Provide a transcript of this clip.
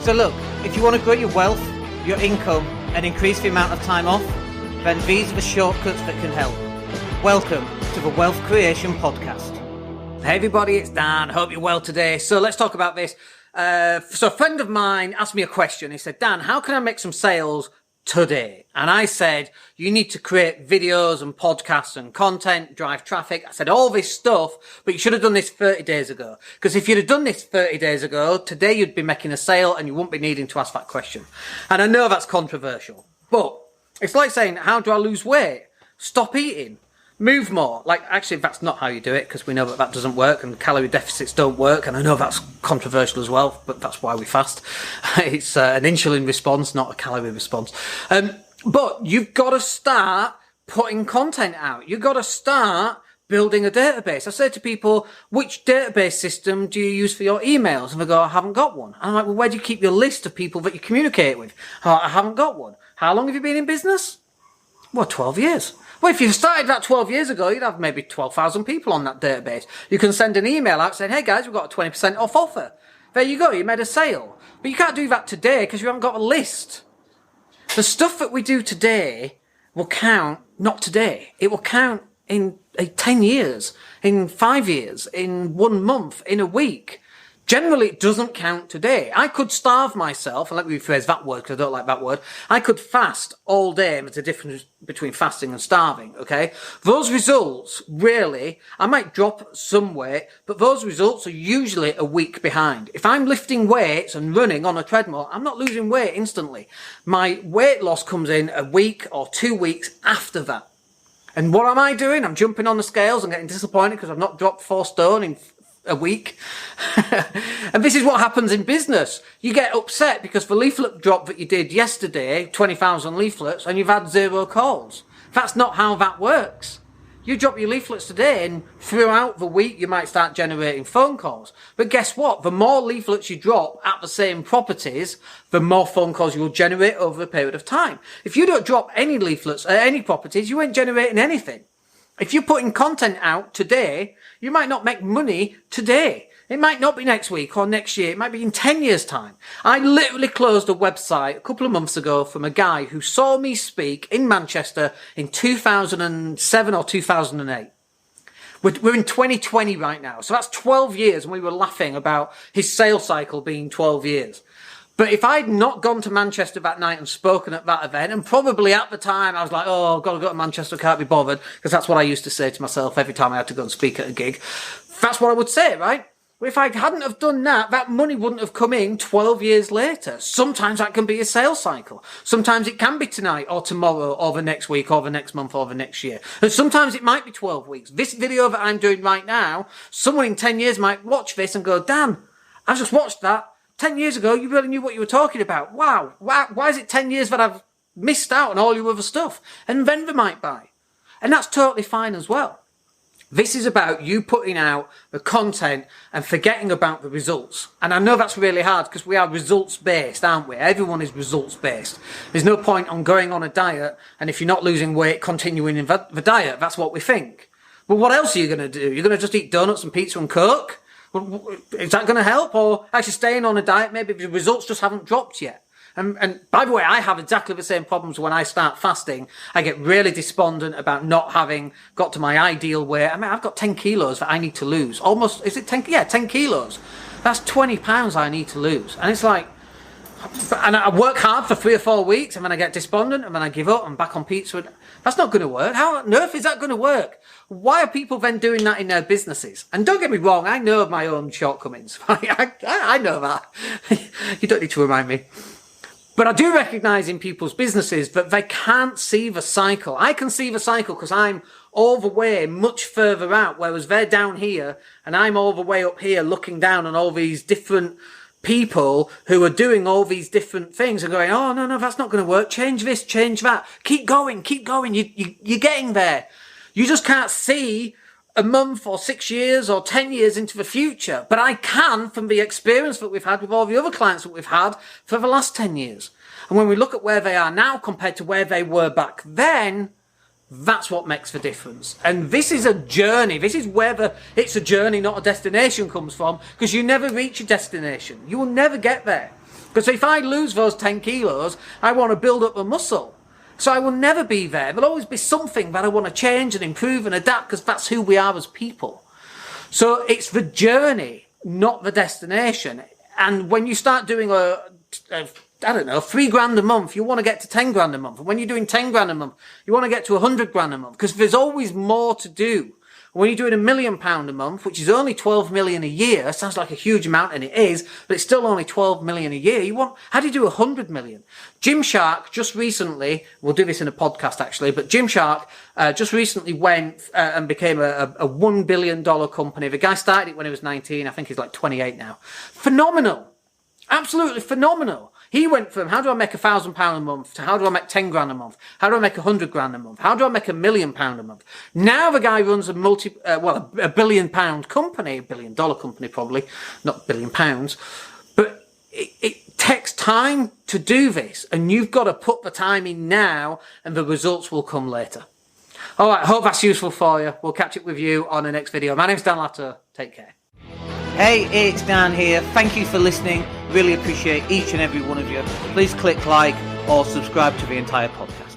So look, if you want to grow your wealth, your income, and increase the amount of time off, then these are the shortcuts that can help. Welcome to the Wealth Creation Podcast. Hey everybody, it's Dan. Hope you're well today. So let's talk about this. So a friend of mine asked me a question. He said, Dan, how can I make some sales today? And I said, you need to create videos and podcasts and content, drive traffic. I said all this stuff, but you should have done this 30 days ago. Because if you'd have done this 30 days ago, today you'd be making a sale and you wouldn't be needing to ask that question. And I know that's controversial, but it's like saying, how do I lose weight? Stop eating. Move more. Like, actually, that's not how you do it, because we know that that doesn't work and calorie deficits don't work. And I know that's controversial as well, but that's why we fast. It's an insulin response, not a calorie response. But you've got to start putting content out. You've got to start building a database. I say to people, which database system do you use for your emails? And they go, I haven't got one. And I'm like, well, where do you keep your list of people that you communicate with? Oh, I haven't got one. How long have you been in business? Well, 12 years. Well, if you started that 12 years ago, you'd have maybe 12,000 people on that database. You can send an email out saying, hey guys, we've got a 20% off offer. There you go, you made a sale. But you can't do that today because you haven't got a list. The stuff that we do today will count not today. It will count in 10 years, in 5 years, in 1 month, in a week. Generally, it doesn't count today. I could starve myself, and let me rephrase that word because I don't like that word. I could fast all day. There's a difference between fasting and starving, okay? Those results, really, I might drop some weight, but those results are usually a week behind. If I'm lifting weights and running on a treadmill, I'm not losing weight instantly. My weight loss comes in a week or 2 weeks after that. And what am I doing? I'm jumping on the scales and getting disappointed because I've not dropped 4 stone in a week. And this is what happens in business. You get upset because the leaflet drop that you did yesterday, 20,000 leaflets, and you've had 0 calls. That's not how that works. You drop your leaflets today and throughout the week you might start generating phone calls. But guess what? The more leaflets you drop at the same properties, the more phone calls you will generate over a period of time. If you don't drop any leaflets at any properties, you ain't generating anything. If you're putting content out today, you might not make money today. It might not be next week or next year. It might be in 10 years' time. I literally closed a website a couple of months ago from a guy who saw me speak in Manchester in 2007 or 2008. We're in 2020 right now. So that's 12 years, and we were laughing about his sales cycle being 12 years. But if I'd not gone to Manchester that night and spoken at that event, and probably at the time I was like, oh, I've got to go to Manchester, can't be bothered, because that's what I used to say to myself every time I had to go and speak at a gig. That's what I would say, right? Well, if I hadn't have done that, that money wouldn't have come in 12 years later. Sometimes that can be a sales cycle. Sometimes it can be tonight or tomorrow or the next week or the next month or the next year. And sometimes it might be 12 weeks. This video that I'm doing right now, someone in 10 years might watch this and go, Dan, I just watched that. 10 years ago, you really knew what you were talking about. Wow. Why is it 10 years that I've missed out on all your other stuff? And then they might buy. And that's totally fine as well. This is about you putting out the content and forgetting about the results. And I know that's really hard because we are results-based, aren't we? Everyone is results-based. There's no point on going on a diet and if you're not losing weight, continuing in the diet. That's what we think. But what else are you going to do? You're going to just eat donuts and pizza and Coke? Is that going to help? Or actually staying on a diet, maybe the results just haven't dropped yet. And by the way, I have exactly the same problems when I start fasting. I get really despondent about not having got to my ideal weight. I mean, I've got 10 kilos that I need to lose. Almost, is it 10? Yeah, 10 kilos. That's 20 pounds I need to lose. And it's like, and I work hard for 3 or 4 weeks and then I get despondent and then I give up and back on pizza. That's not going to work. How on earth is that going to work? Why are people then doing that in their businesses? And don't get me wrong, I know of my own shortcomings. I know that. You don't need to remind me. But I do recognise in people's businesses that they can't see the cycle. I can see the cycle because I'm all the way much further out, whereas they're down here and I'm all the way up here looking down on all these different people who are doing all these different things and going, oh, no, that's not going to work. Change this, change that. Keep going. You're getting there. You just can't see a month or 6 years or 10 years into the future. But I can from the experience that we've had with all the other clients that we've had for the last 10 years. And when we look at where they are now compared to where they were back then, that's what makes the difference. And this is a journey. This is where it's a journey, not a destination comes from, because you never reach a destination. You will never get there. Because if I lose those 10 kilos, I want to build up a muscle. So I will never be there. There'll always be something that I want to change and improve and adapt, because that's who we are as people. So it's the journey, not the destination. And when you start doing $3,000 a month, you want to get to 10 grand a month. And when you're doing 10 grand a month, you want to get to 100 grand a month, because there's always more to do. When you're doing £1 million a month, which is only 12 million a year, sounds like a huge amount, and it is, but it's still only 12 million a year. How do you do 100 million? Gymshark just recently, we'll do this in a podcast actually, but Gymshark just recently went and became a $1 billion company. The guy started it when he was 19. I think he's like 28 now. Phenomenal. Absolutely phenomenal. He went from how do I make £1,000 a month to how do I make 10 grand a month? How do I make 100 grand a month? How do I make £1 million a month? Now the guy runs a £1 billion company, $1 billion company probably, not £1 billion. But it takes time to do this, and you've got to put the time in now, and the results will come later. All right, hope that's useful for you. We'll catch up with you on the next video. My name's Daniel Latto. Take care. Hey, it's Dan here. Thank you for listening. Really appreciate each and every one of you. Please click like or subscribe to the entire podcast.